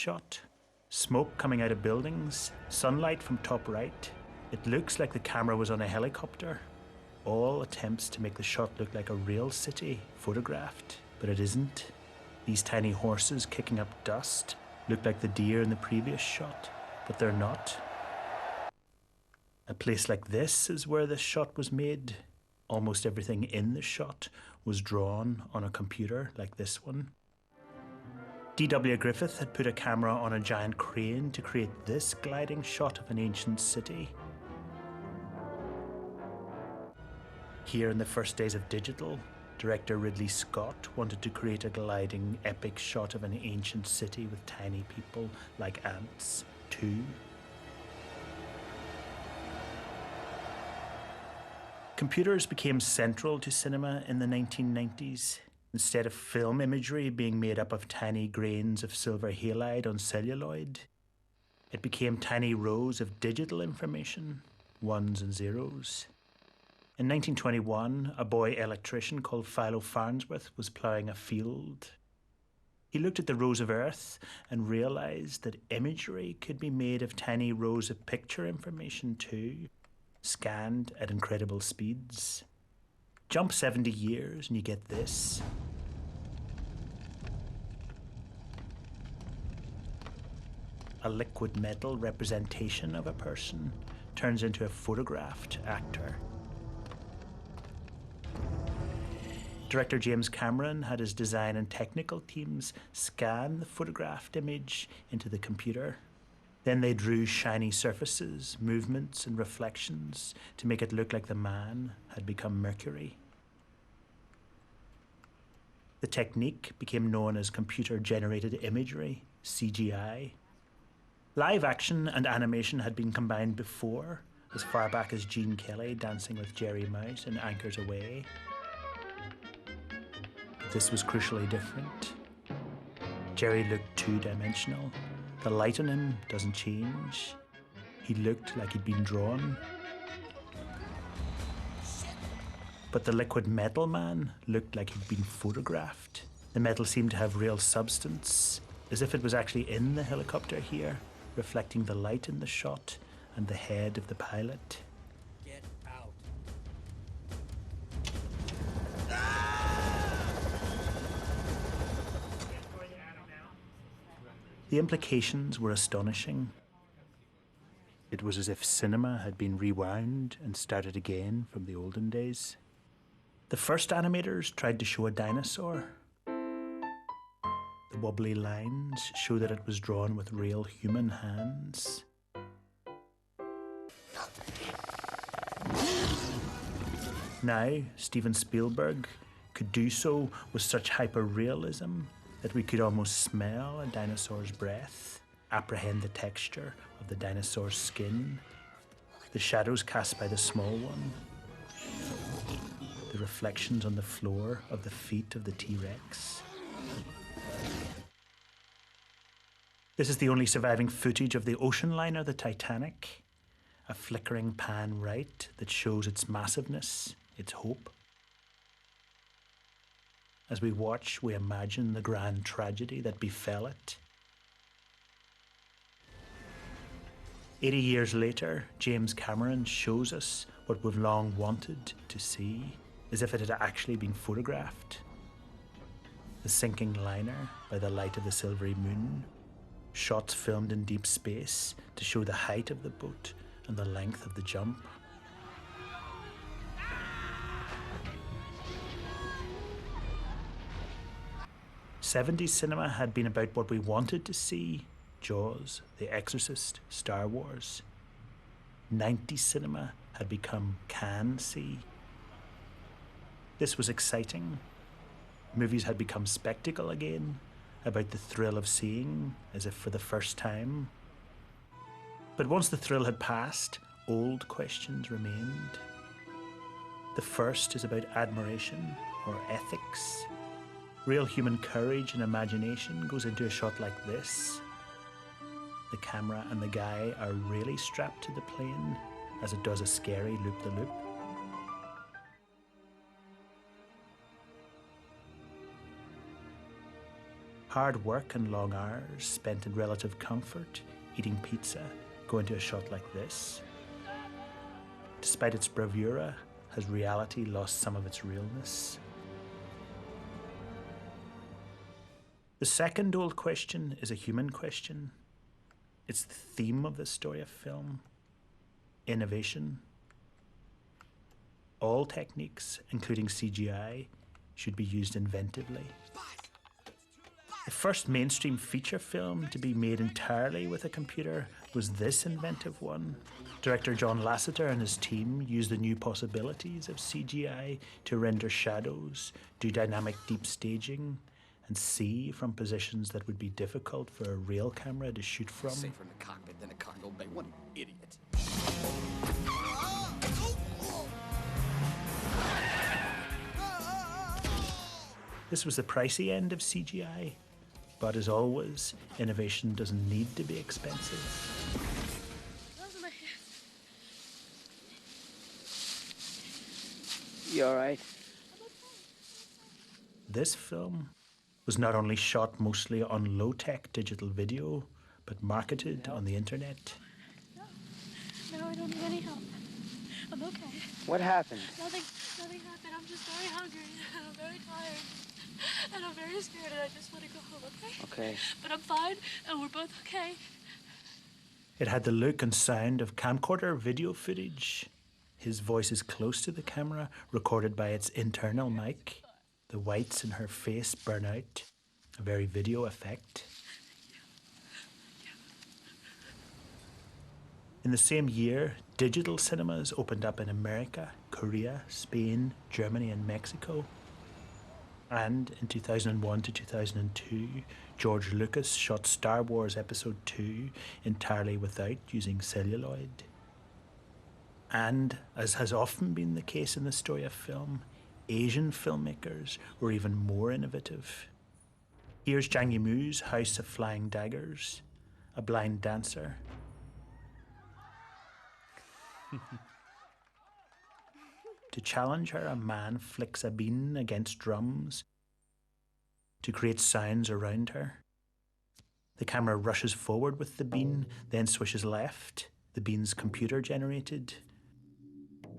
shot. Smoke coming out of buildings, sunlight from top right. It looks like the camera was on a helicopter. All attempts to make the shot look like a real city photographed, but it isn't. These tiny horses kicking up dust look like the deer in the previous shot, but they're not. A place like this is where this shot was made. Almost everything in the shot was drawn on a computer like this one. D.W. Griffith had put a camera on a giant crane to create this gliding shot of an ancient city. Here in the first days of digital, director Ridley Scott wanted to create a gliding epic shot of an ancient city with tiny people like ants, too. Computers became central to cinema in the 1990s. Instead of film imagery being made up of tiny grains of silver halide on celluloid, it became tiny rows of digital information, ones and zeros. In 1921, a boy electrician called Philo Farnsworth was ploughing a field. He looked at the rows of earth and realized that imagery could be made of tiny rows of picture information too, scanned at incredible speeds. Jump 70 years and you get this. A liquid metal representation of a person turns into a photographed actor. Director James Cameron had his design and technical teams scan the photographed image into the computer. Then they drew shiny surfaces, movements, and reflections to make it look like the man had become Mercury. The technique became known as computer-generated imagery, CGI. Live action and animation had been combined before, as far back as Gene Kelly dancing with Jerry Mouse in Anchor's Aweigh. This was crucially different. Jerry looked two-dimensional. The light on him doesn't change. He looked like he'd been drawn. But the liquid metal man looked like he'd been photographed. The metal seemed to have real substance, as if it was actually in the helicopter here, reflecting the light in the shot and the head of the pilot. Get out. The implications were astonishing. It was as if cinema had been rewound and started again from the olden days. The first animators tried to show a dinosaur. The wobbly lines show that it was drawn with real human hands. Now, Steven Spielberg could do so with such hyper-realism that we could almost smell a dinosaur's breath, apprehend the texture of the dinosaur's skin, the shadows cast by the small one, the reflections on the floor of the feet of the T-Rex. This is the only surviving footage of the ocean liner, the Titanic, a flickering pan right that shows its massiveness, its hope. As we watch, we imagine the grand tragedy that befell it. 80 years later, James Cameron shows us what we've long wanted to see, as if it had actually been photographed. The sinking liner by the light of the silvery moon, shots filmed in deep space to show the height of the boat and the length of the jump. '70s cinema had been about what we wanted to see: Jaws, The Exorcist, Star Wars. '90s cinema had become can see. This was exciting. Movies had become spectacle again, about the thrill of seeing, as if for the first time. But once the thrill had passed, old questions remained. The first is about admiration or ethics. Real human courage and imagination goes into a shot like this. The camera and the guy are really strapped to the plane as it does a scary loop-the-loop. hard work and long hours spent in relative comfort, eating pizza, go into a shot like this? Despite its bravura, has reality lost some of its realness? The second old question is a human question. It's the theme of the story of film: innovation. All techniques, including CGI, should be used inventively. The first mainstream feature film to be made entirely with a computer was this inventive one. Director John Lasseter and his team used the new possibilities of CGI to render shadows, do dynamic deep staging, and see from positions that would be difficult for a real camera to shoot from. Safer in the cockpit than a cargo bay. What an idiot. This was the pricey end of CGI, but as always, innovation doesn't need to be expensive. Those are my hands. You all right? This film was not only shot mostly on low-tech digital video, but marketed on the internet. No, I don't need any help. I'm okay. What happened? Nothing happened. I'm just very hungry and I'm very tired. And I'm very scared and I just want to go home, okay? Okay. But I'm fine and we're both okay. It had the look and sound of camcorder video footage. His voice is close to the camera, recorded by its internal mic. The whites in her face burn out, a very video effect. In the same year, digital cinemas opened up in America, Korea, Spain, Germany and Mexico. And in 2001 to 2002, George Lucas shot Star Wars Episode II entirely without using celluloid. And, as has often been the case in the story of film, Asian filmmakers were even more innovative. Here's Zhang Yimou's House of Flying Daggers, a blind dancer. To challenge her, a man flicks a bean against drums to create sounds around her. The camera rushes forward with the bean, then swishes left. The bean's computer generated.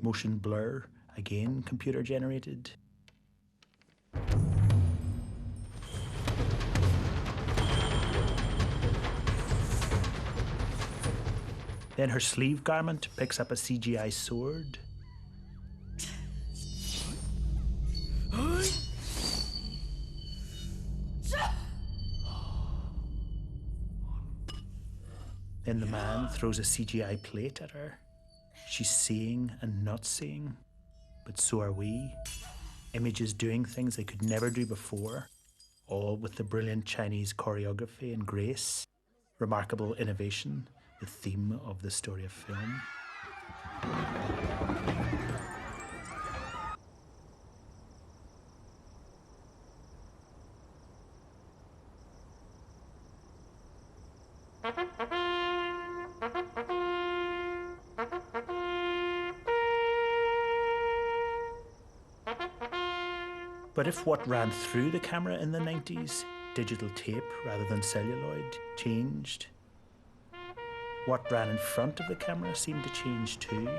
Motion blur, again computer generated. Then her sleeve garment picks up a CGI sword. Then the man throws a CGI plate at her. She's seeing and not seeing, but so are we. Images doing things they could never do before, all with the brilliant Chinese choreography and grace. Remarkable innovation, the theme of the story of film. But if what ran through the camera in the 90s, digital tape rather than celluloid, changed, what ran in front of the camera seemed to change too.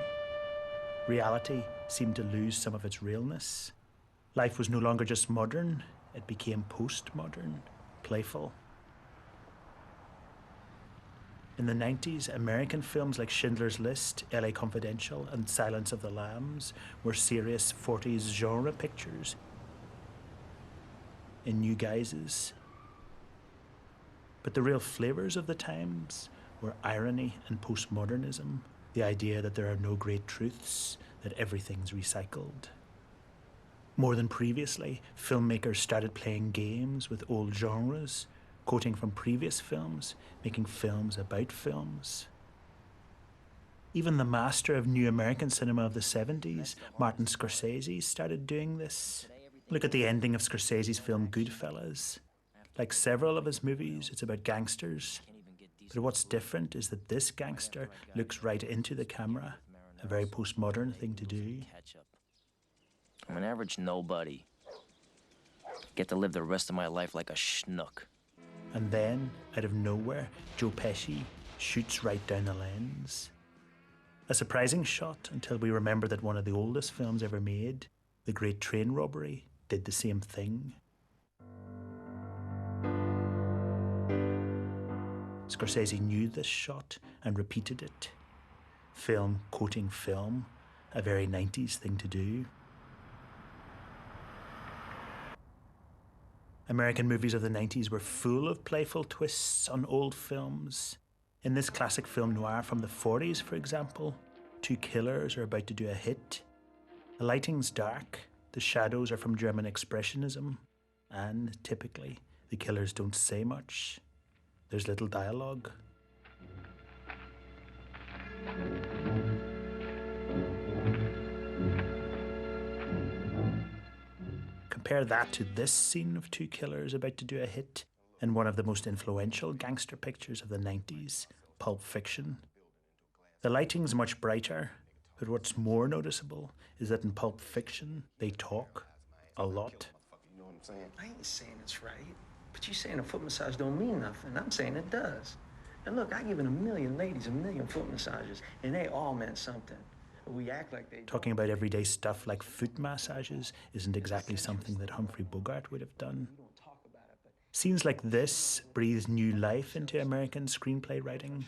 Reality seemed to lose some of its realness. Life was no longer just modern, it became postmodern, playful. In the 90s, American films like Schindler's List, LA Confidential, and Silence of the Lambs were serious 40s genre pictures in new guises. But the real flavours of the times were irony and postmodernism, the idea that there are no great truths, that everything's recycled. More than previously, filmmakers started playing games with old genres, quoting from previous films, making films about films. Even the master of new American cinema of the 70s, Martin Scorsese, started doing this. Look at the ending of Scorsese's film Goodfellas. Like several of his movies, it's about gangsters. But what's different is that this gangster looks right into the camera, a very postmodern thing to do. I'm an average nobody. Get to live the rest of my life like a schnook. And then, out of nowhere, Joe Pesci shoots right down the lens. A surprising shot until we remember that one of the oldest films ever made, The Great Train Robbery, did the same thing. Scorsese knew this shot and repeated it. Film quoting film, a very 90s thing to do. American movies of the 90s were full of playful twists on old films. In this classic film noir from the 40s, for example, two killers are about to do a hit. The lighting's dark, the shadows are from German Expressionism, and typically, the killers don't say much. There's little dialogue. Compare that to this scene of two killers about to do a hit in one of the most influential gangster pictures of the 90s, Pulp Fiction. The lighting's much brighter, but what's more noticeable is that in Pulp Fiction, they talk a lot. You know what I'm saying? I ain't saying it's right, but you saying a foot massage don't mean nothing. I'm saying it does. And look, I given 1 million ladies 1 million foot massages, and they all meant something. We act like they Talking about everyday stuff like foot massages isn't exactly something that Humphrey Bogart would have done. Scenes like this breathed new life into American screenplay writing.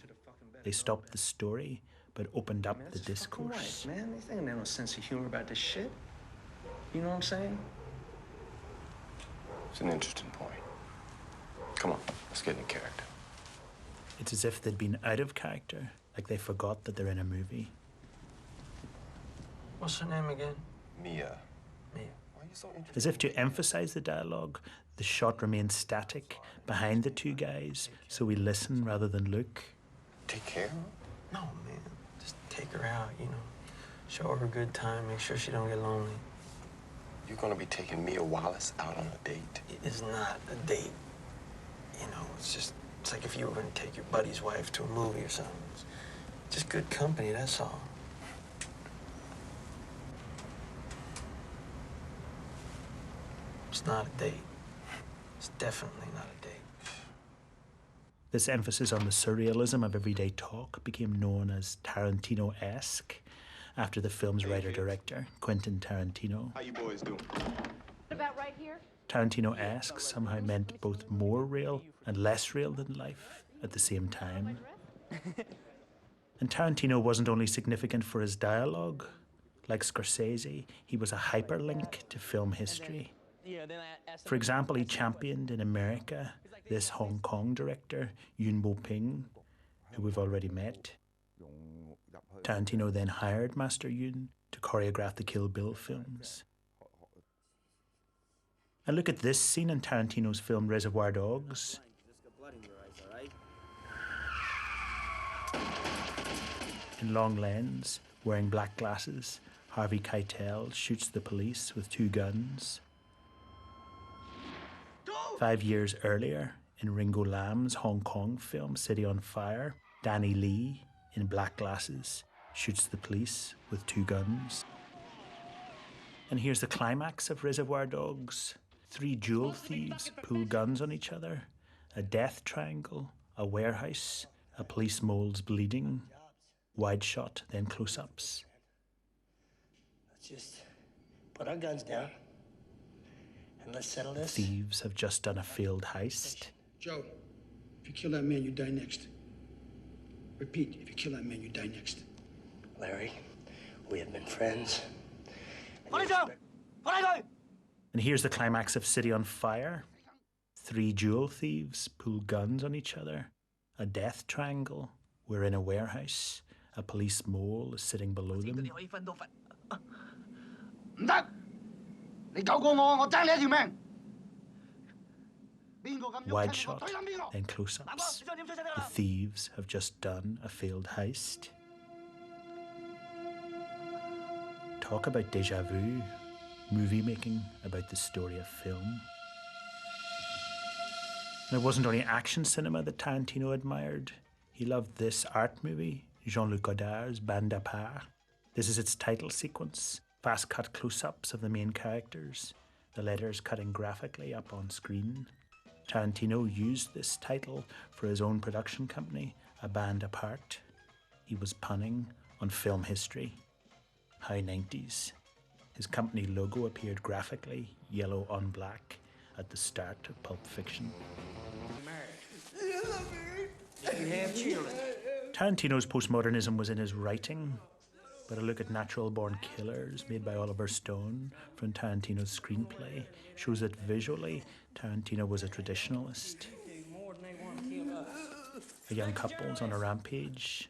They stopped the story, but opened up the discourse. Right, man, they ain't no sense of humor about this shit. You know what I'm saying? It's an interesting point. Come on, let's get in character. It's as if they'd been out of character, like they forgot that they're in a movie. What's her name again? Mia. Mia. Why are you so interested? As if to emphasize the dialogue, the shot remains static behind the two guys, so we listen rather than look. Take care. No, man. Just take her out, you know. Show her a good time, make sure she don't get lonely. You're gonna be taking Mia Wallace out on a date? It is not a date. You know, it's like if you were gonna take your buddy's wife to a movie or something. It's just good company, that's all. It's not a date. It's definitely not a date. This emphasis on the surrealism of everyday talk became known as Tarantino-esque after the film's writer-director, Quentin Tarantino. How you boys doing? About right here? Tarantino-esque somehow meant both more real and less real than life at the same time. And Tarantino wasn't only significant for his dialogue. Like Scorsese, he was a hyperlink to film history. For example, he championed in America this Hong Kong director, Yimou, who we've already met. Tarantino then hired Master Yun to choreograph the Kill Bill films. And look at this scene in Tarantino's film Reservoir Dogs. In long lens, wearing black glasses, Harvey Keitel shoots the police with 2 guns. 5 years earlier, in Ringo Lam's Hong Kong film City on Fire, Danny Lee, in black glasses, shoots the police with 2 guns. And here's the climax of Reservoir Dogs. 3 jewel thieves pull guns on each other, a death triangle, a warehouse, a police mole's bleeding, wide shot, then close-ups. Let's just put our guns down and let's settle this. Thieves have just done a failed heist. Joe, if you kill that man, you die next. Repeat, if you kill that man, you die next. Larry, we have been friends. And here's the climax of City on Fire. 3 jewel thieves pull guns on each other, a death triangle, we're in a warehouse, a police mole is sitting below them. Wide shot, then close-ups. The thieves have just done a failed heist. Talk about déjà vu, movie making about the story of film. And it wasn't only action cinema that Tarantino admired. He loved this art movie, Jean-Luc Godard's Bande à part. This is its title sequence, fast-cut close-ups of the main characters, the letters cutting graphically up on screen. Tarantino used this title for his own production company, A Band Apart. He was punning on film history. High 90s. His company logo appeared graphically, yellow on black, at the start of Pulp Fiction. Tarantino's postmodernism was in his writing, but a look at Natural-Born Killers, made by Oliver Stone, from Tarantino's screenplay, shows that visually, Tarantino was a traditionalist. A young couple's on a rampage.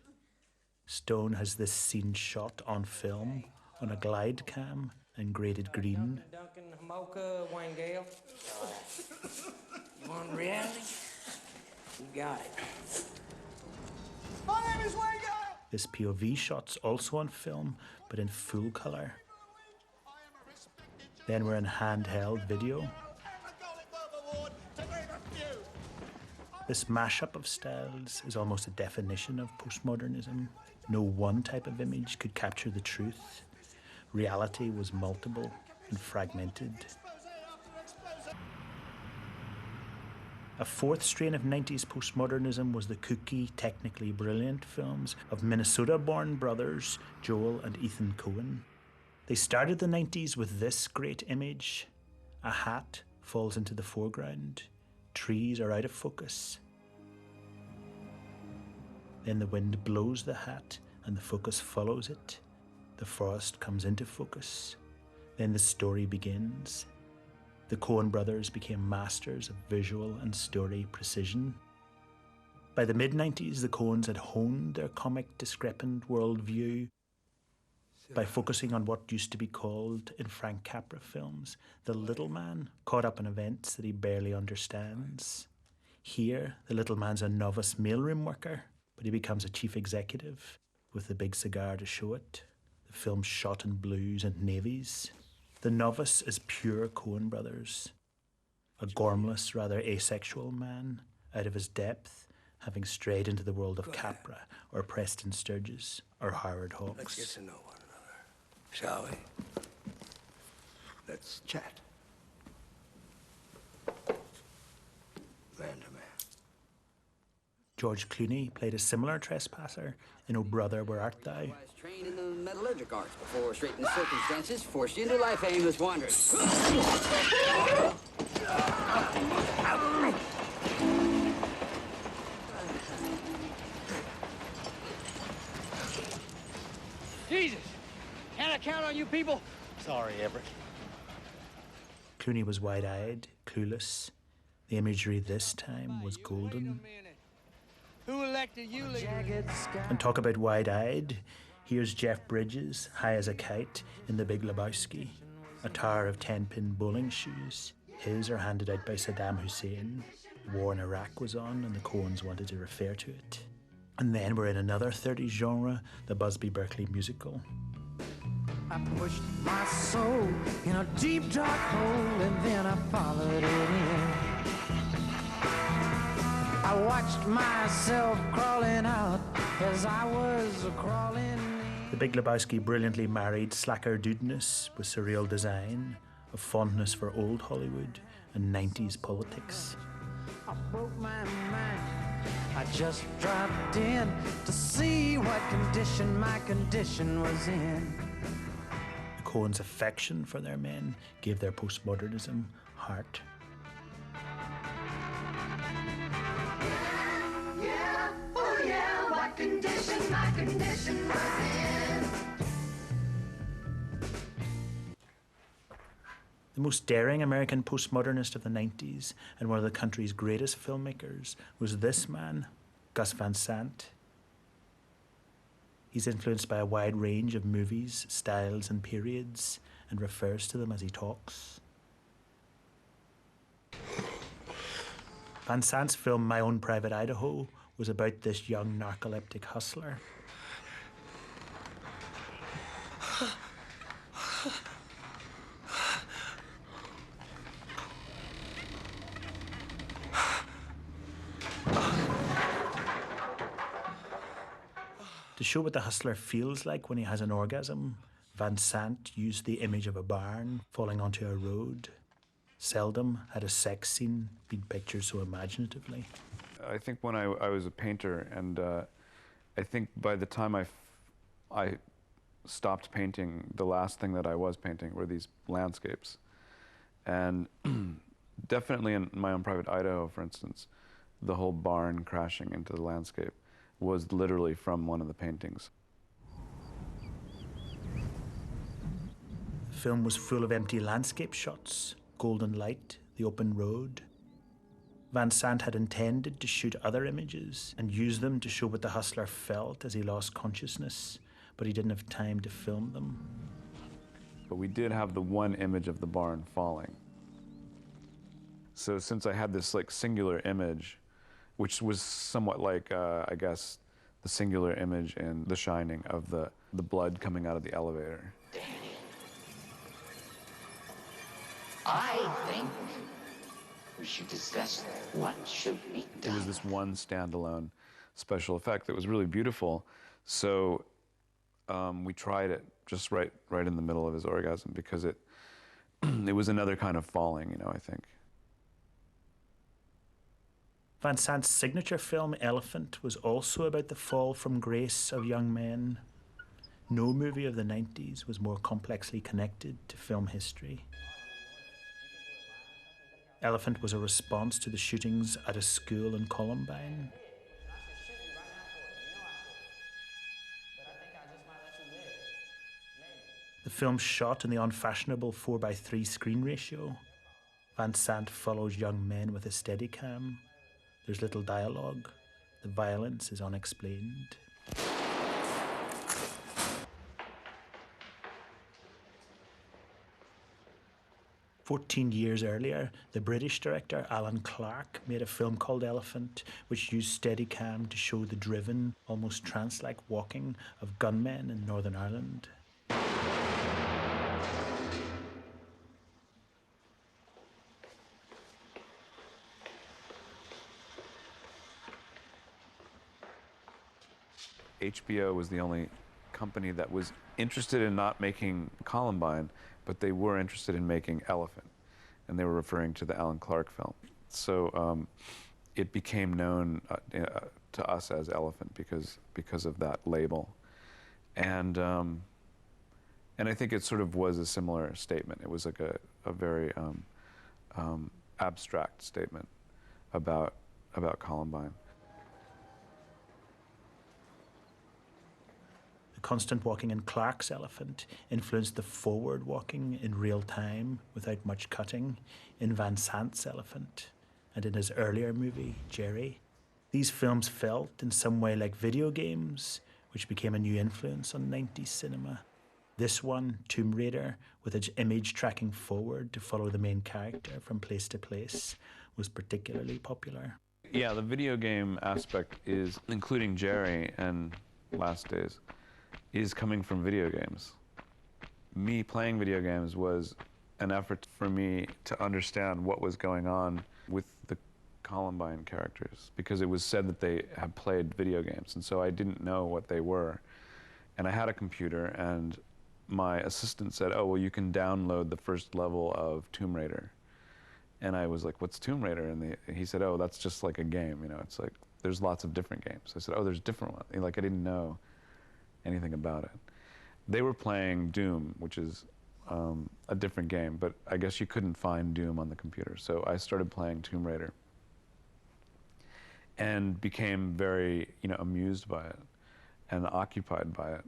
Stone has this scene shot on film, on a glide cam, and graded green. You want reality? You got it. My name is Wayne Gale. This POV shot's also on film, but in full colour. Then we're in handheld video. This mashup of styles is almost a definition of postmodernism. No one type of image could capture the truth. Reality was multiple and fragmented. A fourth strain of 90s postmodernism was the kooky, technically brilliant films of Minnesota-born brothers Joel and Ethan Coen. They started the 90s with this great image. A hat falls into the foreground. Trees are out of focus. Then the wind blows the hat and the focus follows it. The forest comes into focus. Then the story begins. The Coen brothers became masters of visual and story precision. By the mid-90s, the Coens had honed their comic discrepant worldview by focusing on what used to be called, in Frank Capra films, the little man caught up in events that he barely understands. Here, the little man's a novice mailroom worker, but he becomes a chief executive with the big cigar to show it. The film's shot in blues and navies. The novice is pure Coen brothers. A gormless, rather asexual man, out of his depth, having strayed into the world of Capra, or Preston Sturges, or Howard Hawks. Let's get to know one another, shall we? Let's chat. Man to man. George Clooney played a similar trespasser in O Brother, Where Art Thou? I was trained in the metallurgic arts before straitened circumstances forced you into life aimless wandering. Jesus! Can I count on you people? Sorry, Everett. Clooney was wide-eyed, clueless. The imagery this time was golden. Who elected you leader? And talk about wide-eyed. Here's Jeff Bridges, high as a kite, in The Big Lebowski. A tower of 10-pin bowling shoes. His are handed out by Saddam Hussein. The war in Iraq was on, and the Coens wanted to refer to it. And then we're in another 30s genre, the Busby Berkeley musical. I pushed my soul in a deep dark hole, and then I followed it in. I watched myself crawling out as I was crawling in. The Big Lebowski brilliantly married slacker dudeness with surreal design, a fondness for old Hollywood and 90s politics. I broke my mind. I just dropped in to see what condition my condition was in. The Coens' affection for their men gave their postmodernism heart. Yeah, oh yeah, what condition my condition was in. The most daring American postmodernist of the 90s and one of the country's greatest filmmakers was this man, Gus Van Sant. He's influenced by a wide range of movies, styles and periods, and refers to them as he talks. Van Sant's film My Own Private Idaho was about this young narcoleptic hustler. To show what the hustler feels like when he has an orgasm, Van Sant used the image of a barn falling onto a road. Seldom had a sex scene been pictured so imaginatively. I think when I was a painter, and I think by the time I stopped painting, the last thing that I was painting were these landscapes. And definitely in my own private Idaho, for instance, the whole barn crashing into the landscape was literally from one of the paintings. The film was full of empty landscape shots, golden light, the open road. Van Sant had intended to shoot other images and use them to show what the hustler felt as he lost consciousness, but he didn't have time to film them. But we did have the one image of the barn falling. So since I had this like singular image, which was somewhat like, I guess, the singular image in The Shining of the blood coming out of the elevator. I think we should discuss what should be done. It was this one standalone special effect that was really beautiful. So we tried it just right in the middle of his orgasm because it was another kind of falling, you know, I think. Van Sant's signature film, Elephant, was also about the fall from grace of young men. No movie of the 90s was more complexly connected to film history. Elephant was a response to the shootings at a school in Columbine. The film shot in the unfashionable 4:3 screen ratio. Van Sant follows young men with a Steadicam. There's little dialogue. The violence is unexplained. "14 years earlier, the British director Alan Clark made a film called Elephant, which used Steadicam to show the driven, almost trance-like walking of gunmen in Northern Ireland. HBO was the only company that was interested in not making Columbine, but they were interested in making Elephant, and they were referring to the Alan Clark film. So it became known to us as Elephant because of that label, and I think it sort of was a similar statement. It was like a very abstract statement about Columbine. Constant walking in Clark's Elephant influenced the forward walking in real time without much cutting in Van Sant's Elephant and in his earlier movie, Gertie. These films felt in some way like video games, which became a new influence on 90s cinema. This one, Tomb Raider, with its image tracking forward to follow the main character from place to place, was particularly popular. Yeah, the video game aspect is, including Gertie and Last Days, is coming from video games. Me playing video games was an effort for me to understand what was going on with the Columbine characters, because it was said that they had played video games, and so I didn't know what they were. And I had a computer, and my assistant said, "Oh, well, you can download the first level of Tomb Raider." And I was like, "What's Tomb Raider?" And he said, "Oh, that's just like a game, you know, it's like, there's lots of different games." I said, "Oh, there's different ones." Like, I didn't know anything about it. They were playing Doom, which is a different game, but I guess you couldn't find Doom on the computer. So I started playing Tomb Raider and became very, amused by it and occupied by it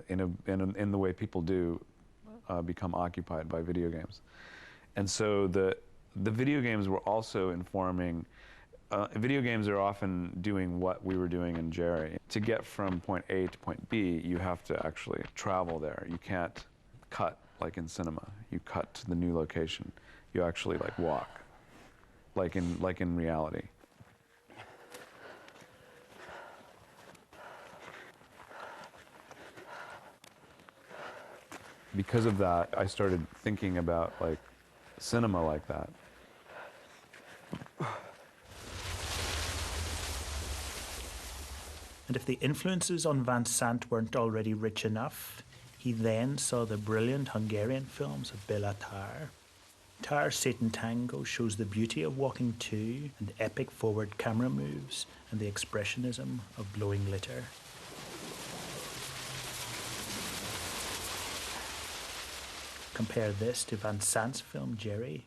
in the way people do become occupied by video games. And so the video games were also informing. Video games are often doing what we were doing in Gertie. To get from point A to point B, you have to actually travel there. You can't cut like in cinema. You cut to the new location. You actually like walk, like in reality. Because of that, I started thinking about like cinema like that. And if the influences on Van Sant weren't already rich enough, he then saw the brilliant Hungarian films of Béla Tarr. Tar Satan Tango shows the beauty of walking to and epic forward camera moves and the expressionism of glowing litter. Compare this to Van Sant's film Gertie.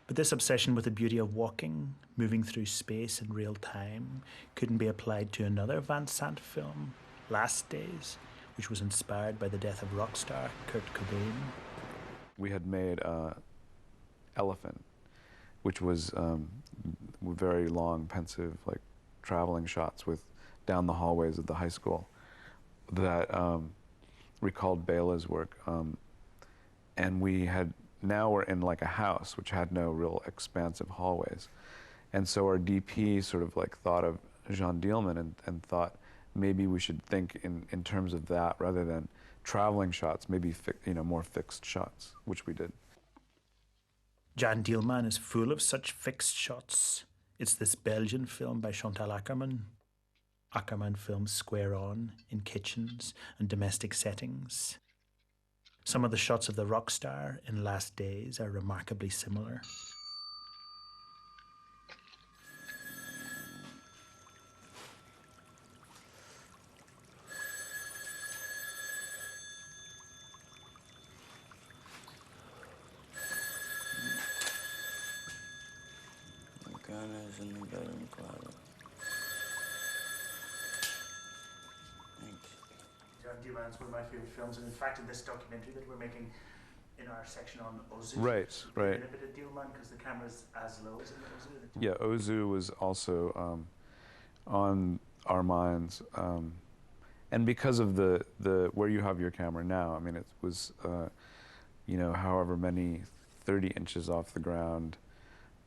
But this obsession with the beauty of walking, moving through space in real time, couldn't be applied to another Van Sant film, Last Days, which was inspired by the death of rock star Kurt Cobain. We had made Elephant, which was very long, pensive, like traveling shots with down the hallways of the high school that recalled Bela's work. And now we're in like a house which had no real expansive hallways. And so our DP sort of like thought of Jean Dielman and thought maybe we should think in terms of that rather than traveling shots, maybe more fixed shots, which we did. Jan Dielman is full of such fixed shots. It's this Belgian film by Chantal Akerman. Akerman films square on, in kitchens and domestic settings. Some of the shots of the rock star in Last Days are remarkably similar. The gun is in the bedroom closet. Dielman's one of my favorite films, and in fact, in this documentary that we're making in our section on Ozu, right. a bit of Dielman because the camera's as low as in Ozu. Yeah, Ozu was also on our minds, and because of the where you have your camera now. I mean, it was however many 30 inches off the ground.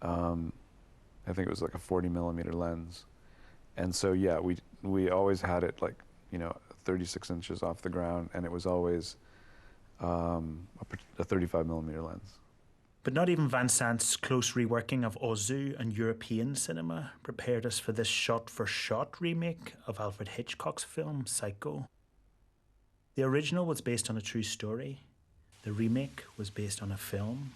I think it was like a 40mm lens, and so yeah, we always had it like 36 inches off the ground, and it was always a 35mm lens. But not even Van Sant's close reworking of Ozu and European cinema prepared us for this shot-for-shot remake of Alfred Hitchcock's film Psycho. The original was based on a true story. The remake was based on a film.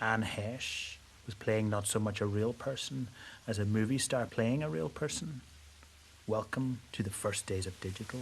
Anne Heche was playing not so much a real person as a movie star playing a real person. Welcome to the first days of digital.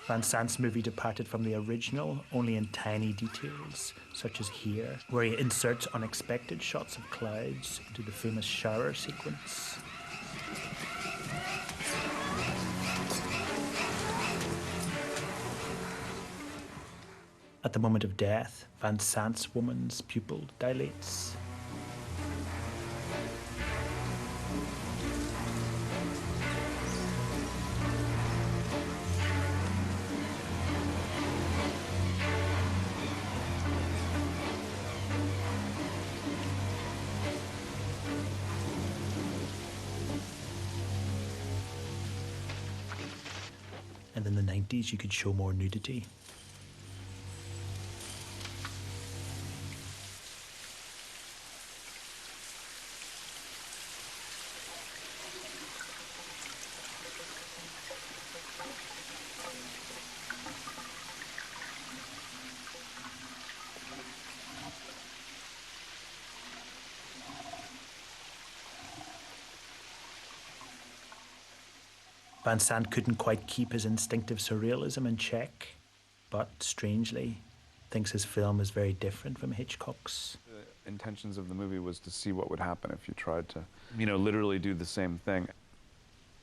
Van Sant's movie departed from the original only in tiny details, such as here, where he inserts unexpected shots of clouds into the famous shower sequence. At the moment of death, Van Sant's woman's pupil dilates. And in the 90s, you could show more nudity. Van Sant couldn't quite keep his instinctive surrealism in check, but strangely, thinks his film is very different from Hitchcock's. The intentions of the movie was to see what would happen if you tried to, literally do the same thing.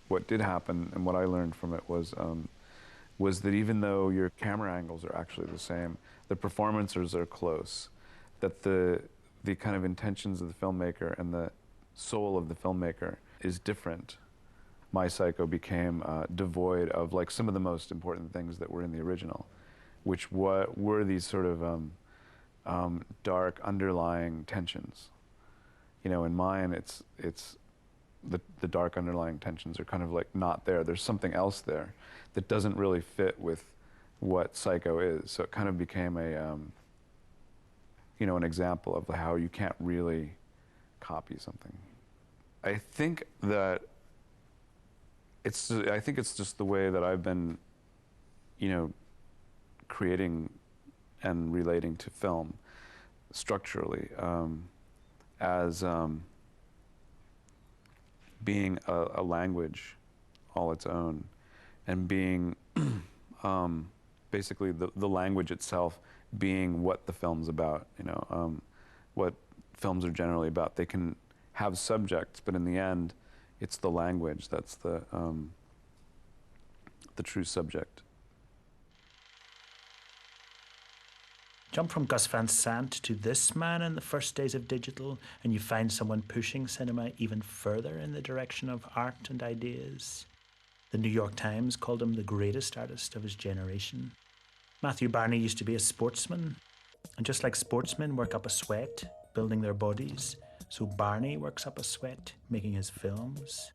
What did happen, and what I learned from it was that even though your camera angles are actually the same, the performances are close, that the kind of intentions of the filmmaker and the soul of the filmmaker is different. My Psycho became devoid of like some of the most important things that were in the original, which were these sort of dark underlying tensions. You know, in mine, it's the dark underlying tensions are kind of like not there. There's something else there that doesn't really fit with what Psycho is. So it kind of became a, you know, an example of how you can't really copy something. I think that I think it's just the way that I've been, you know, creating and relating to film structurally, as being a language all its own, and being basically the language itself being what the film's about, you know, what films are generally about. They can have subjects, but in the end, it's the language that's the true subject. Jump from Gus Van Sant to this man in the first days of digital, and you find someone pushing cinema even further in the direction of art and ideas. The New York Times called him the greatest artist of his generation. Matthew Barney used to be a sportsman, and just like sportsmen work up a sweat building their bodies, so Barney works up a sweat making his films.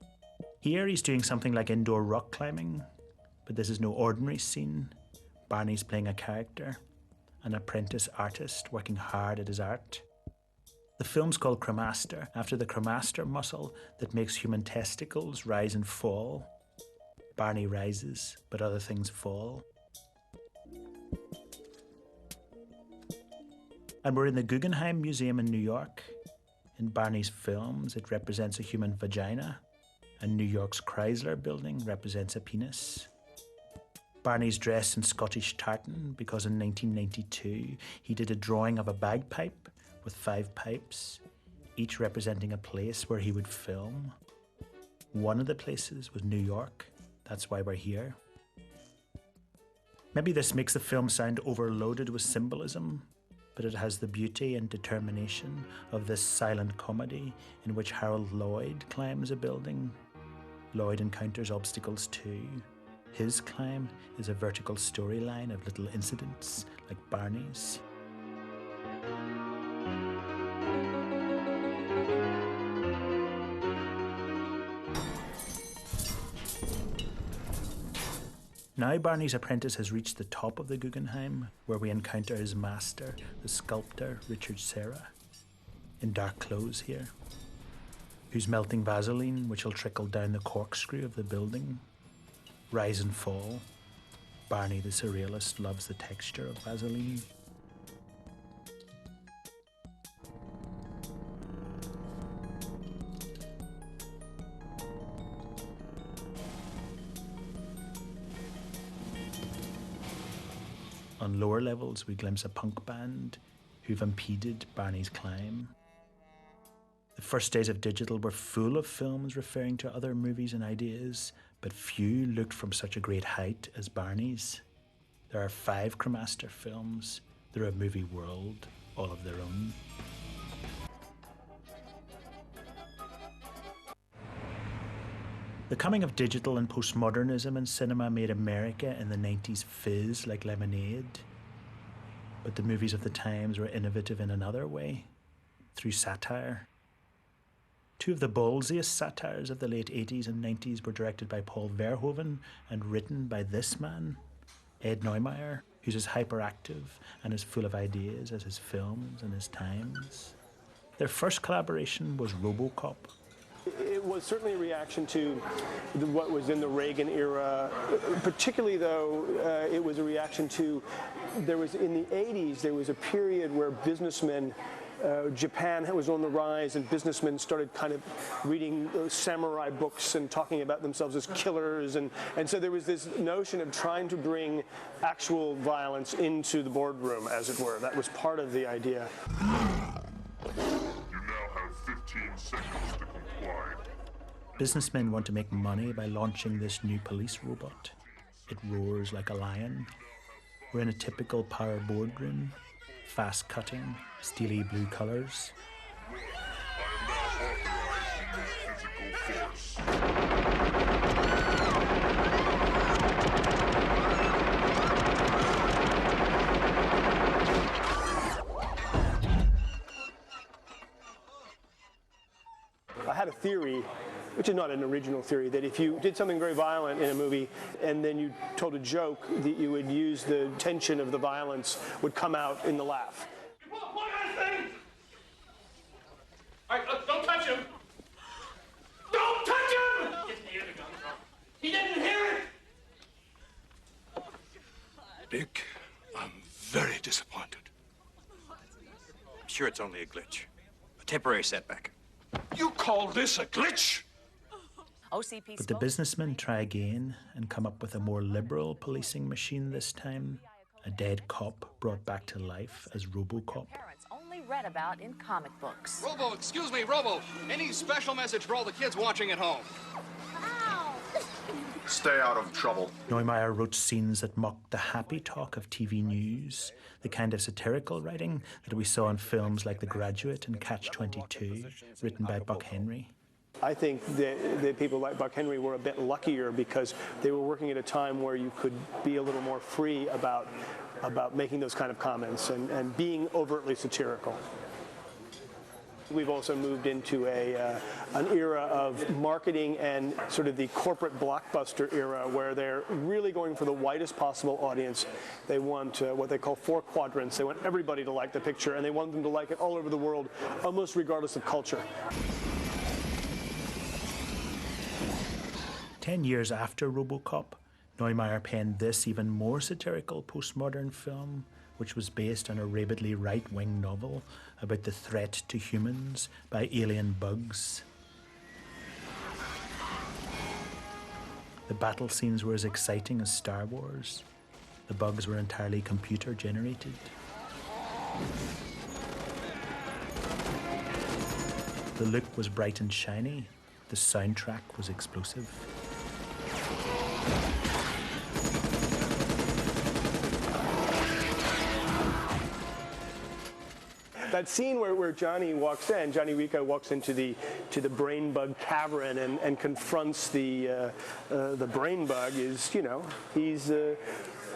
Here he's doing something like indoor rock climbing, but this is no ordinary scene. Barney's playing a character, an apprentice artist working hard at his art. The film's called Cremaster, after the cremaster muscle that makes human testicles rise and fall. Barney rises, but other things fall. And we're in the Guggenheim Museum in New York. In Barney's films, it represents a human vagina, and New York's Chrysler Building represents a penis. Barney's dressed in Scottish tartan because in 1992 he did a drawing of a bagpipe with 5 pipes, each representing a place where he would film. One of the places was New York. That's why we're here. Maybe this makes the film sound overloaded with symbolism, but it has the beauty and determination of this silent comedy in which Harold Lloyd climbs a building. Lloyd encounters obstacles too. His climb is a vertical storyline of little incidents like Barney's. Now Barney's apprentice has reached the top of the Guggenheim, where we encounter his master, the sculptor Richard Serra, in dark clothes here, who's melting Vaseline which will trickle down the corkscrew of the building. Rise and fall. Barney the surrealist loves the texture of Vaseline. On lower levels, we glimpse a punk band who've impeded Barney's climb. The first days of digital were full of films referring to other movies and ideas, but few looked from such a great height as Barney's. There are 5 Cremaster films. They're a movie world, all of their own. The coming of digital and postmodernism in cinema made America in the 90s fizz like lemonade. But the movies of the times were innovative in another way, through satire. 2 of the ballsiest satires of the late 80s and 90s were directed by Paul Verhoeven and written by this man, Ed Neumeier, who's as hyperactive and as full of ideas as his films and his times. Their first collaboration was RoboCop. It was certainly a reaction to what was in the Reagan era, particularly though it was a reaction to, in the 80s, there was a period where businessmen, Japan was on the rise and businessmen started kind of reading samurai books and talking about themselves as killers, and so there was this notion of trying to bring actual violence into the boardroom, as it were. That was part of the idea. You now have 15 seconds to comply. Businessmen want to make money by launching this new police robot. It roars like a lion. We're in a typical power boardroom. Fast cutting, steely blue colours. theory, which is not an original theory, that if you did something very violent in a movie and then you told a joke, that you would use the tension of the violence would come out in the laugh. You pull a plug on this thing! All right, look, don't touch him! Don't touch him! He didn't hear the gun drop. He didn't hear it! Dick, I'm very disappointed. I'm sure it's only a glitch. A temporary setback. You call this a glitch? But the businessmen try again and come up with a more liberal policing machine this time. A dead cop brought back to life as RoboCop. Only read about in comic books. Robo, excuse me, Robo. Any special message for all the kids watching at home? Stay out of trouble. Neumeier wrote scenes that mocked the happy talk of TV news, the kind of satirical writing that we saw in films like The Graduate and Catch-22, written by Buck Henry. I think that people like Buck Henry were a bit luckier because they were working at a time where you could be a little more free about making those kind of comments and being overtly satirical. We've also moved into an era of marketing and sort of the corporate blockbuster era where they're really going for the widest possible audience. They want what they call 4 quadrants. They want everybody to like the picture, and they want them to like it all over the world, almost regardless of culture. 10 years after RoboCop, Neumeier penned this even more satirical postmodern film, which was based on a rabidly right-wing novel about the threat to humans by alien bugs. The battle scenes were as exciting as Star Wars. The bugs were entirely computer-generated. The look was bright and shiny. The soundtrack was explosive. That scene where Johnny Rico walks into the brain bug cavern and confronts the brain bug is, you know,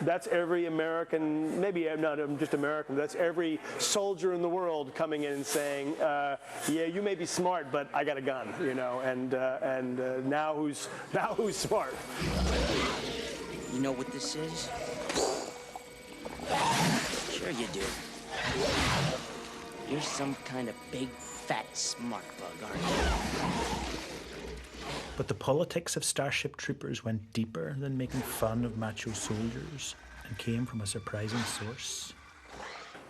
that's every American, maybe not just American, that's every soldier in the world coming in and saying, yeah, you may be smart, but I got a gun, you know, and now who's smart? You know what this is? Sure you do. You're some kind of big, fat, smart bug, aren't you? But the politics of Starship Troopers went deeper than making fun of macho soldiers and came from a surprising source.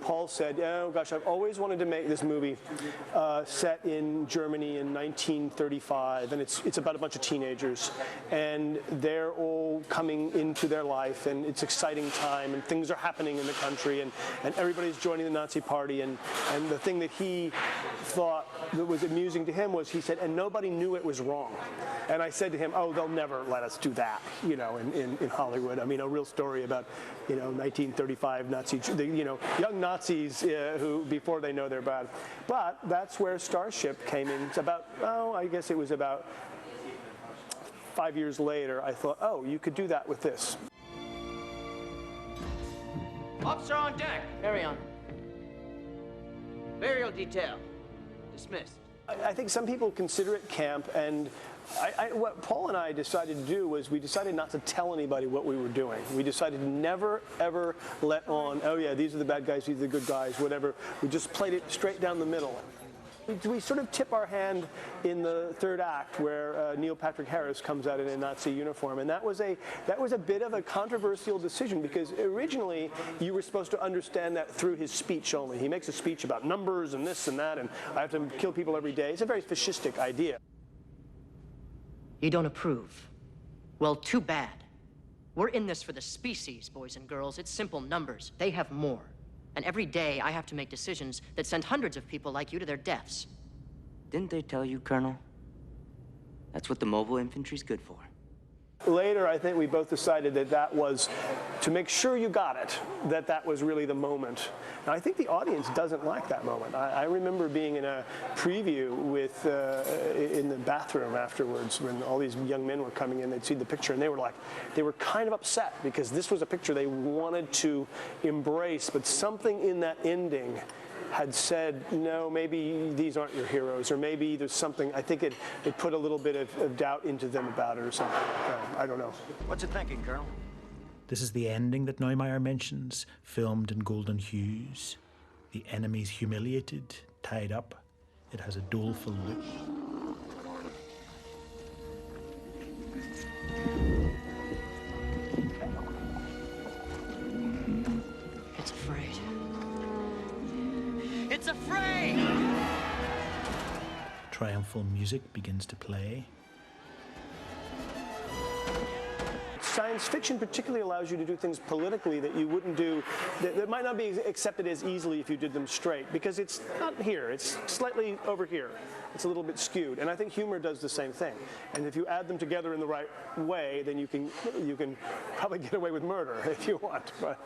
Paul said, oh gosh, I've always wanted to make this movie set in Germany in 1935, and it's about a bunch of teenagers, and they're all coming into their life, and it's exciting time, and things are happening in the country, and everybody's joining the Nazi Party, and the thing that he thought that was amusing to him was, he said, and nobody knew it was wrong. And I said to him, oh, they'll never let us do that, you know, in Hollywood. I mean, a real story about, you know, 1935 Nazi, you know, young Nazis who, before they know they're bad. But that's where Starship came in. It's about, I guess it was about 5 years later, I thought, oh, you could do that with this. Officer on deck. Carry on. Burial detail. Dismissed. I think some people consider it camp, and what Paul and I decided to do was we decided not to tell anybody what we were doing. We decided to never, ever let on, oh yeah, these are the bad guys, these are the good guys, whatever. We just played it straight down the middle. We sort of tip our hand in the third act where Neil Patrick Harris comes out in a Nazi uniform, and that was a bit of a controversial decision because originally you were supposed to understand that through his speech only. He makes a speech about numbers and this and that, and I have to kill people every day. It's a very fascistic idea. You don't approve? Well, too bad. We're in this for the species, boys and girls. It's simple numbers. They have more. And every day, I have to make decisions that send hundreds of people like you to their deaths. Didn't they tell you, Colonel? That's what the mobile infantry's good for. Later, I think we both decided that was, to make sure you got it, that was really the moment. Now, I think the audience doesn't like that moment. I remember being in a preview with, in the bathroom afterwards when all these young men were coming in, they'd see the picture, and they were kind of upset because this was a picture they wanted to embrace, but something in that ending had said, no, maybe these aren't your heroes, or maybe there's something, I think it put a little bit of doubt into them about it or something. I don't know. What's it thinking, Colonel? This is the ending that Neumeier mentions, filmed in golden hues. The enemy's humiliated, tied up. It has a doleful look. It's afraid. It's afraid! Triumphal music begins to play. Science fiction particularly allows you to do things politically that you wouldn't do, that might not be accepted as easily if you did them straight, because it's not here, it's slightly over here. It's a little bit skewed, and I think humor does the same thing. And if you add them together in the right way, then you can probably get away with murder if you want. But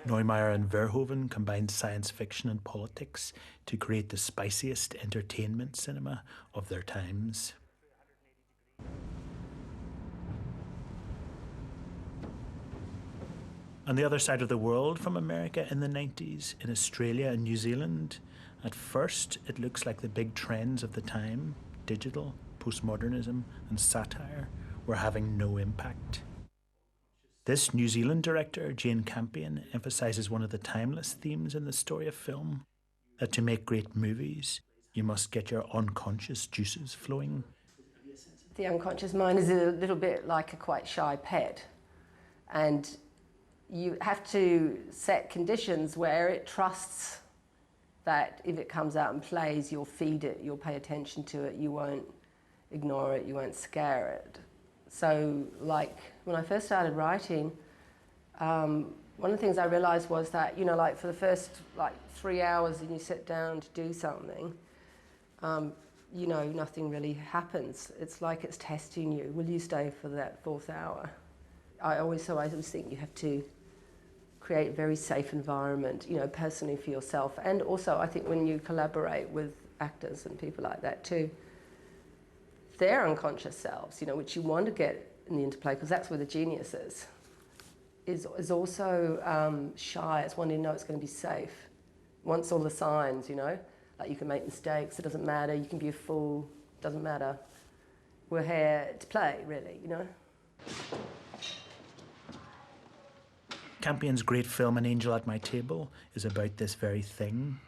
Neumeier and Verhoeven combined science fiction and politics to create the spiciest entertainment cinema of their times. On the other side of the world from America in the 90s, in Australia and New Zealand, at first it looks like the big trends of the time, digital, postmodernism and satire, were having no impact. This New Zealand director, Jane Campion, emphasises one of the timeless themes in the story of film, that to make great movies, you must get your unconscious juices flowing. The unconscious mind is a little bit like a quite shy pet, and you have to set conditions where it trusts that if it comes out and plays, you'll feed it, you'll pay attention to it, you won't ignore it, you won't scare it. So, like, when I first started writing, one of the things I realised was that, you know, like, for the first, 3 hours and you sit down to do something, you know, nothing really happens. It's like it's testing you. Will you stay for that 4th hour? I always think you have to create a very safe environment, you know, personally for yourself. And also, I think when you collaborate with actors and people like that too, their unconscious selves, you know, which you want to get in the interplay, because that's where the genius is also shy. It's wanting to know it's going to be safe. Wants all the signs, you know, like you can make mistakes, it doesn't matter, you can be a fool, doesn't matter. We're here to play, really, you know. Campion's great film An Angel at My Table is about this very thing.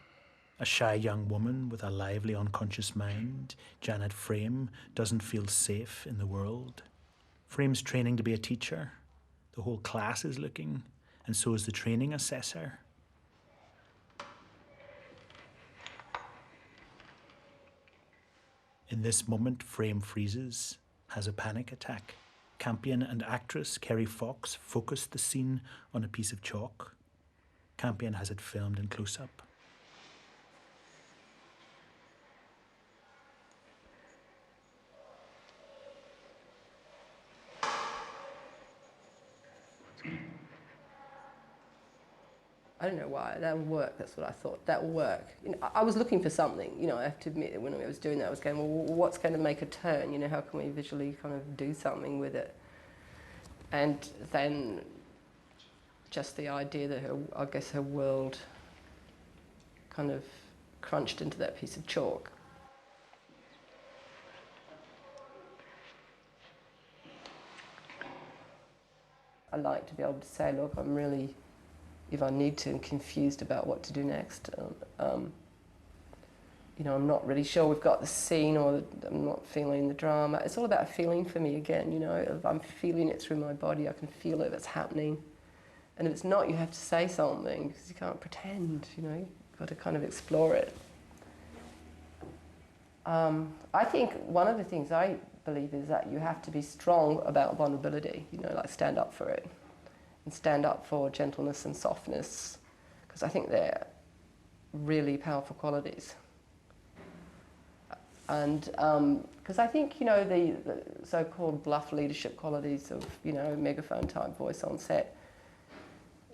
A shy young woman with a lively unconscious mind, Janet Frame, doesn't feel safe in the world. Frame's training to be a teacher. The whole class is looking, and so is the training assessor. In this moment, Frame freezes, has a panic attack. Campion and actress Kerry Fox focus the scene on a piece of chalk. Campion has it filmed in close-up. I don't know why, that will work, that's what I thought, that will work. You know, I was looking for something, you know, I have to admit that when I was doing that I was going, well, what's going to make a turn, you know, how can we visually kind of do something with it? And then just the idea that I guess her world kind of crunched into that piece of chalk. I like to be able to say, look, I'm really, if I need to, I'm confused about what to do next. You know, I'm not really sure we've got the scene, or I'm not feeling the drama. It's all about feeling for me again, you know. If I'm feeling it through my body, I can feel it if it's happening. And if it's not, you have to say something, because you can't pretend, you know. You've got to kind of explore it. I think one of the things I believe is that you have to be strong about vulnerability, you know, like stand up for it. And stand up for gentleness and softness, because I think they're really powerful qualities. And because I think, you know, the so-called bluff leadership qualities of, you know, megaphone type voice on set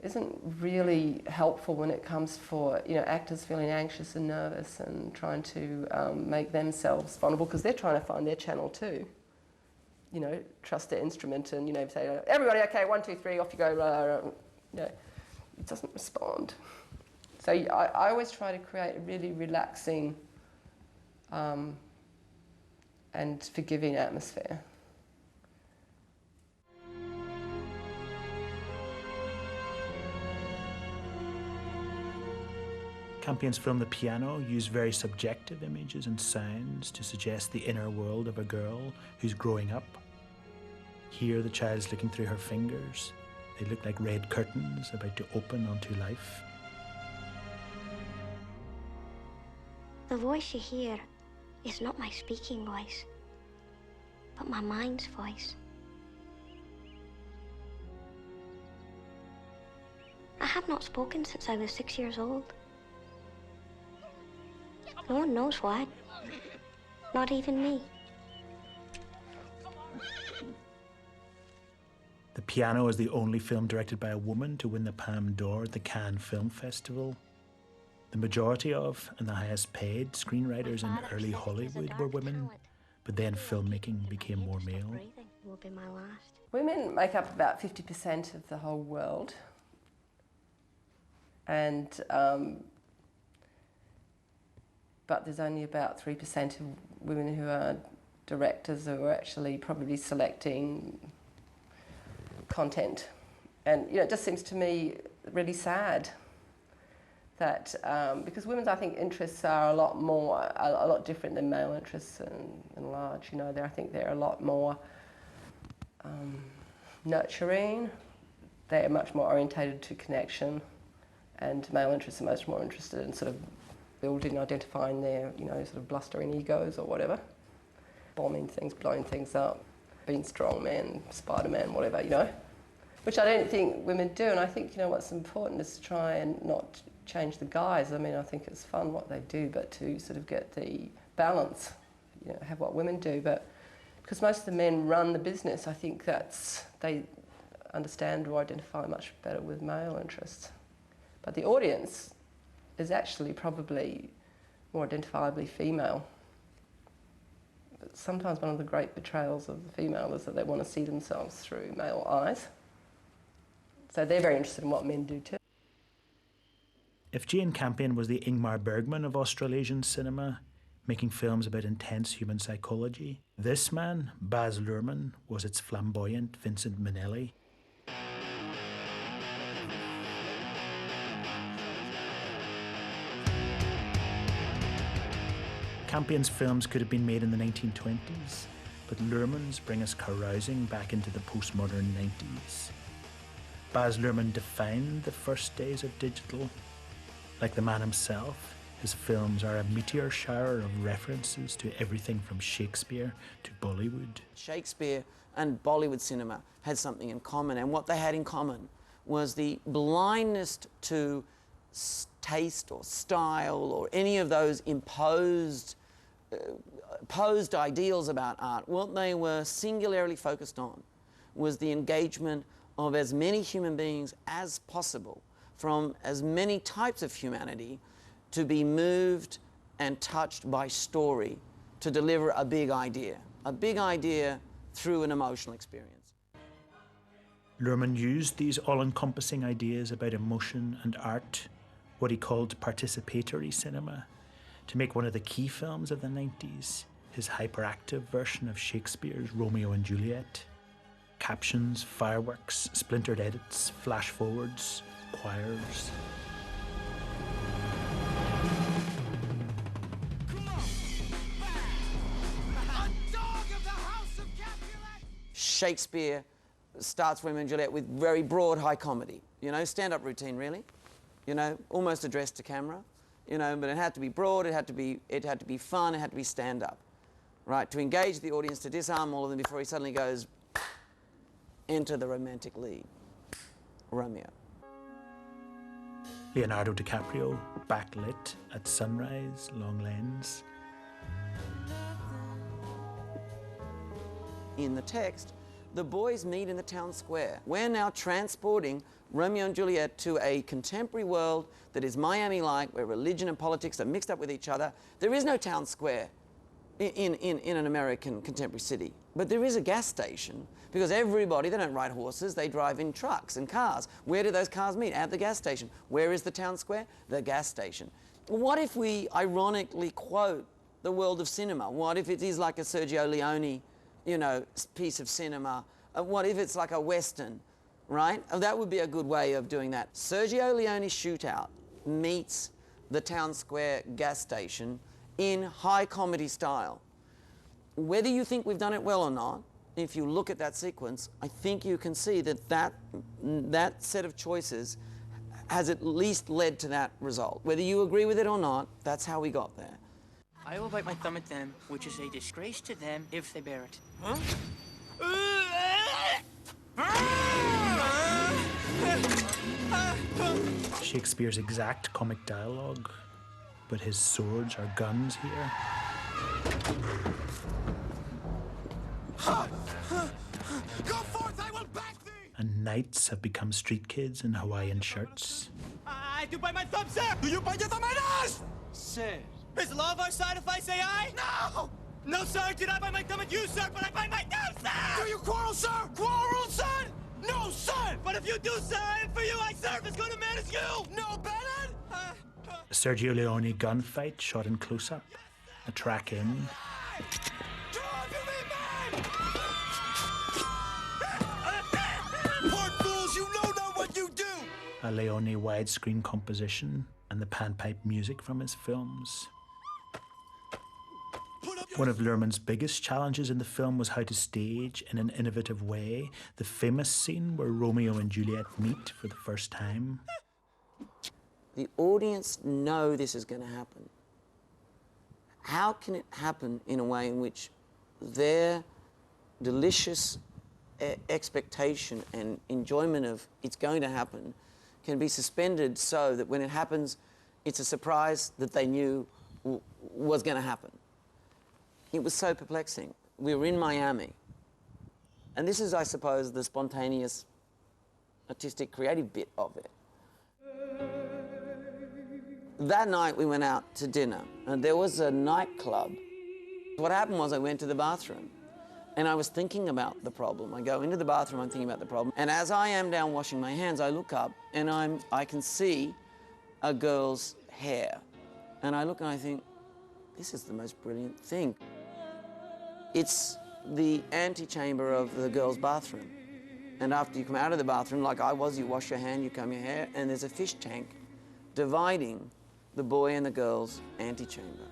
isn't really helpful when it comes for, you know, actors feeling anxious and nervous and trying to make themselves vulnerable, because they're trying to find their channel too. You know, trust their instrument and, you know, say, everybody, okay, 1, 2, 3, off you go, you know, it doesn't respond. So I always try to create a really relaxing and forgiving atmosphere. Campion's film The Piano used very subjective images and sounds to suggest the inner world of a girl who's growing up. Here the child's looking through her fingers. They look like red curtains about to open onto life. The voice you hear is not my speaking voice, but my mind's voice. I have not spoken since I was 6 years old. No one knows why. Not even me. The Piano is the only film directed by a woman to win the Palme d'Or at the Cannes Film Festival. The majority of, and the highest paid, screenwriters in early Hollywood were women, but then filmmaking became more male. Will be my last. Women make up about 50% of the whole world. And but there's only about 3% of women who are directors who are actually probably selecting content. And it just seems to me really sad that, because women's, I think, interests are a lot different than male interests and large. I think they're a lot more nurturing. They're much more orientated to connection, and male interests are much more interested in sort of building, identifying their, sort of blustering egos or whatever. Bombing things, blowing things up, being strongman, Spider-Man, whatever, Which I don't think women do, and I think, what's important is to try and not change the guise. I mean, I think it's fun what they do, but to sort of get the balance, have what women do. But because most of the men run the business, I think they understand or identify much better with male interests. But the audience is actually probably more identifiably female. But sometimes one of the great betrayals of the female is that they want to see themselves through male eyes. So they're very interested in what men do too. If Jane Campion was the Ingmar Bergman of Australasian cinema, making films about intense human psychology, this man, Baz Luhrmann, was its flamboyant Vincent Minnelli. Campion's films could have been made in the 1920s, but Luhrmann's bring us carousing back into the postmodern 90s. Baz Luhrmann defined the first days of digital. Like the man himself, his films are a meteor shower of references to everything from Shakespeare to Bollywood. Shakespeare and Bollywood cinema had something in common, and what they had in common was the blindness to taste or style or any of those imposed ideals about art. What they were singularly focused on was the engagement of as many human beings as possible from as many types of humanity to be moved and touched by story to deliver a big idea through an emotional experience. Luhrmann used these all-encompassing ideas about emotion and art, what he called participatory cinema, to make one of the key films of the 90s, his hyperactive version of Shakespeare's Romeo and Juliet. Captions, fireworks, splintered edits, flash-forwards, choirs. Shakespeare starts Romeo and Juliet with very broad high comedy, stand-up routine really, almost addressed to camera, but it had to be broad, it had to be fun, it had to be stand-up, right? To engage the audience, to disarm all of them before he suddenly goes, enter the romantic lead, Romeo. Leonardo DiCaprio, backlit at sunrise, long lens. In the text, the boys meet in the town square. We're now transporting Romeo and Juliet to a contemporary world that is Miami-like, where religion and politics are mixed up with each other. There is no town square in an American contemporary city. But there is a gas station, because everybody, they don't ride horses, they drive in trucks and cars. Where do those cars meet? At the gas station. Where is the town square? The gas station. What if we ironically quote the world of cinema? What if it is like a Sergio Leone, you know, piece of cinema? What if it's like a Western, right? That would be a good way of doing that. Sergio Leone Shootout meets the town square gas station in high comedy style. Whether you think we've done it well or not, if you look at that sequence, I think you can see that that set of choices has at least led to that result. Whether you agree with it or not, that's how we got there. I will bite my thumb at them, which is a disgrace to them if they bear it. Huh? Shakespeare's exact comic dialogue, but his swords are guns here. Go forth, I will back thee! And knights have become street kids in Hawaiian shirts. I do bite my thumb, sir! Do you bite your thumb at us? Sir. Is the law of our side if I say aye? No! No, sir, I do not bite my thumb at you, sir, but I bite my thumb, sir! Do you quarrel, sir? Quarrel, son? No, son! But if you do, sir, and for you I serve as good a man as you! No, Bennett! A Sergio Leone gunfight shot in close-up. A track in. Port fools, you know not what you do! A Leone widescreen composition and the panpipe music from his films. One of Luhrmann's biggest challenges in the film was how to stage, in an innovative way, the famous scene where Romeo and Juliet meet for the first time. The audience know this is going to happen. How can it happen in a way in which their delicious expectation and enjoyment of it's going to happen can be suspended so that when it happens, it's a surprise that they knew was going to happen? It was so perplexing. We were in Miami. And this is, I suppose, the spontaneous, artistic, creative bit of it. That night we went out to dinner and there was a nightclub. What happened was I went to the bathroom and I was thinking about the problem. I go into the bathroom, I'm thinking about the problem. And as I am down washing my hands, I look up and I can see a girl's hair. And I look and I think, this is the most brilliant thing. It's the antechamber of the girl's bathroom. And after you come out of the bathroom, like I was, you wash your hand, you comb your hair, and there's a fish tank dividing the boy and the girl's antechamber.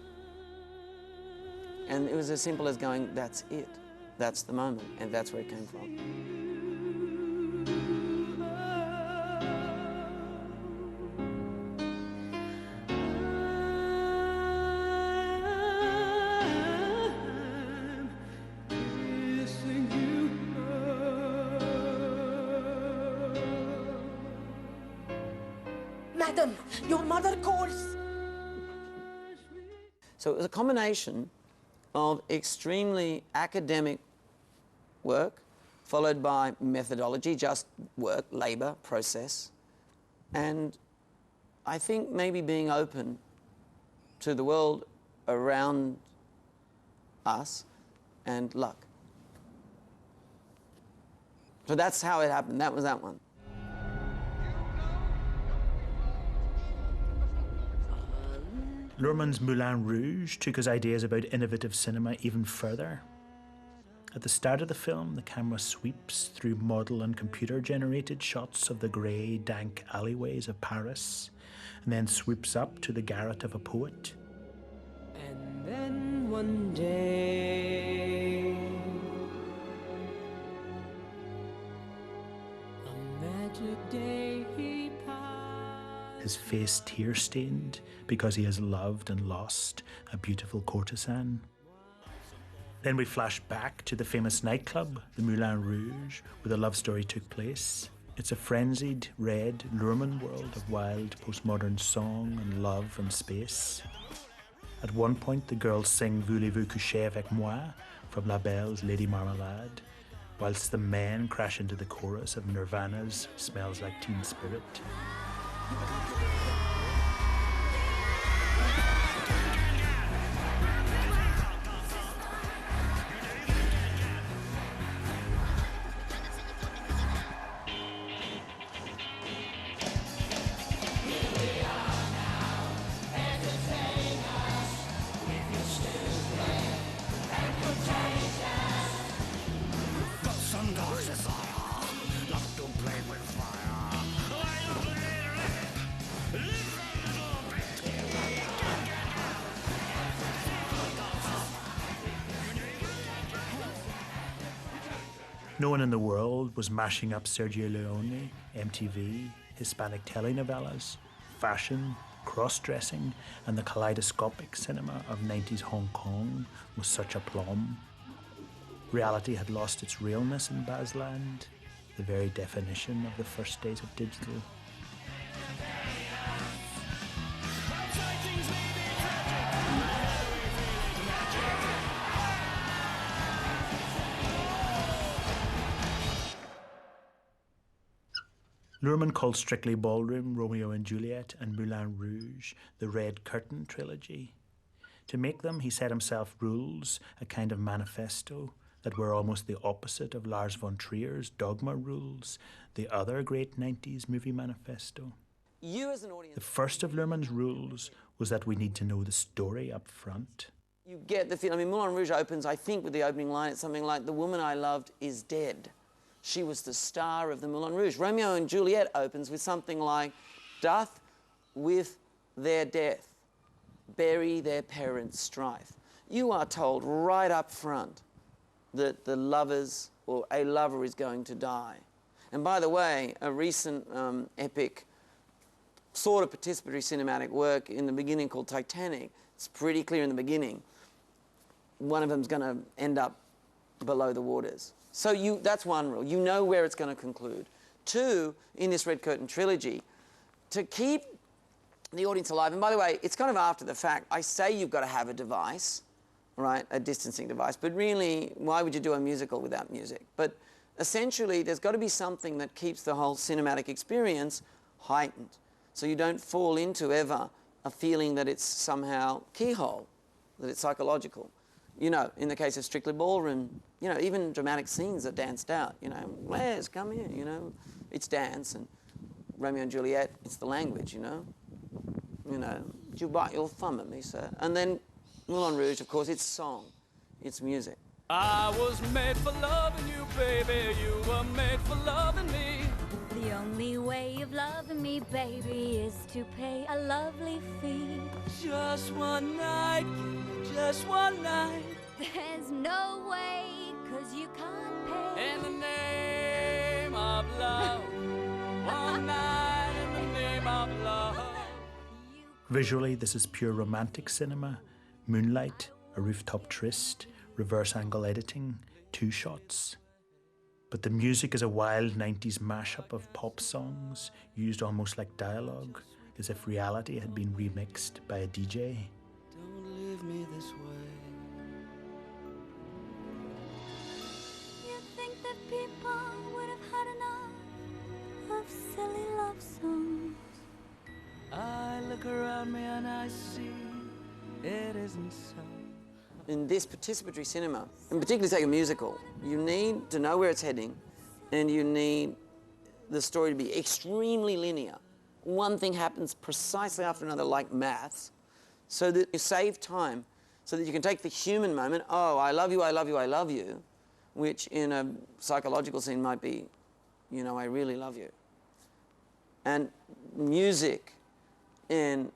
And it was as simple as going, that's it. That's the moment, and that's where it came from. Madam, your mother calls. So it was a combination of extremely academic work, followed by methodology, just work, labor, process, and I think maybe being open to the world around us and luck. So that's how it happened. That was that one. Luhrmann's Moulin Rouge took his ideas about innovative cinema even further. At the start of the film, the camera sweeps through model and computer-generated shots of the grey, dank alleyways of Paris, and then swoops up to the garret of a poet. And then one day, a magic day he passed. His face tear-stained because he has loved and lost a beautiful courtesan. Then we flash back to the famous nightclub, the Moulin Rouge, where the love story took place. It's a frenzied, red Luhrmann world of wild postmodern song and love and space. At one point, the girls sing Voulez-vous coucher avec moi from La Belle's Lady Marmalade, whilst the men crash into the chorus of Nirvana's Smells Like Teen Spirit. No one in the world was mashing up Sergio Leone, MTV, Hispanic telenovelas, fashion, cross-dressing, and the kaleidoscopic cinema of 90s Hong Kong with such aplomb. Reality had lost its realness in Basland, the very definition of the first days of digital. Luhrmann called Strictly Ballroom, Romeo and Juliet, and Moulin Rouge the Red Curtain trilogy. To make them, he set himself rules, a kind of manifesto, that were almost the opposite of Lars von Trier's Dogma rules, the other great 90s movie manifesto. You as an audience... The first of Luhrmann's rules was that we need to know the story up front. You get the feeling, I mean, Moulin Rouge opens, I think, with the opening line, it's something like, "The woman I loved is dead. She was the star of the Moulin Rouge." Romeo and Juliet opens with something like, "Doth with their death bury their parents' strife." You are told right up front that the lovers or a lover is going to die. And by the way, a recent epic sort of participatory cinematic work in the beginning called Titanic, it's pretty clear in the beginning, one of them's going to end up below the waters. So that's one rule. You know where it's going to conclude. Two, in this Red Curtain trilogy, to keep the audience alive, and by the way, it's kind of after the fact. I say you've got to have a device, right, a distancing device, but really, why would you do a musical without music? But essentially, there's got to be something that keeps the whole cinematic experience heightened, so you don't fall into ever a feeling that it's somehow keyhole, that it's psychological. You know, in the case of Strictly Ballroom, you know, even dramatic scenes are danced out, you know. "Where's, come here," you know. It's dance, and Romeo and Juliet, it's the language, you know. You know, "Do you bite your thumb at me, sir?" And then Moulin Rouge, of course, it's song, it's music. I was made for loving you, baby. You were made for loving me. The only way of loving me, baby, is to pay a lovely fee. Just one night, just one night. There's no way, 'cause you can't pay. In the name of love, one night in the name of love. Visually, this is pure romantic cinema. Moonlight, a rooftop tryst, reverse angle editing, 2 shots. But the music is a wild 90s mashup of pop songs, used almost like dialogue, as if reality had been remixed by a DJ. Don't leave me this way. You think that people would have had enough of silly love songs? I look around me and I see it isn't so. In this participatory cinema, and particularly take a musical, you need to know where it's heading, and you need the story to be extremely linear. One thing happens precisely after another, like maths, so that you save time, so that you can take the human moment, "Oh, I love you, I love you, I love you," which in a psychological scene might be, "You know, I really love you." And music and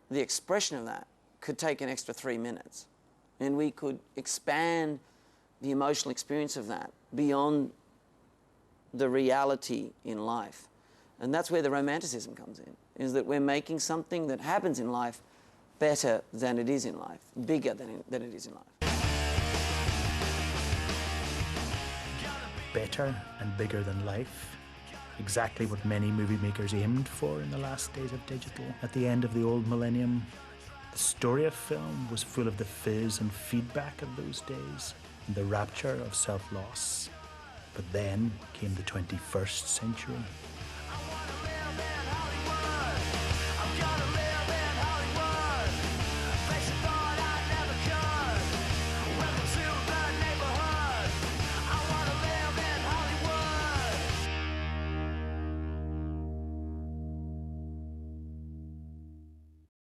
the expression of that could take an extra 3 minutes. And we could expand the emotional experience of that beyond the reality in life. And that's where the romanticism comes in, is that we're making something that happens in life better than it is in life, bigger than it is in life. Better and bigger than life. Exactly what many movie makers aimed for in the last days of digital, at the end of the old millennium. The story of film was full of the fizz and feedback of those days, and the rapture of self-loss. But then came the 21st century.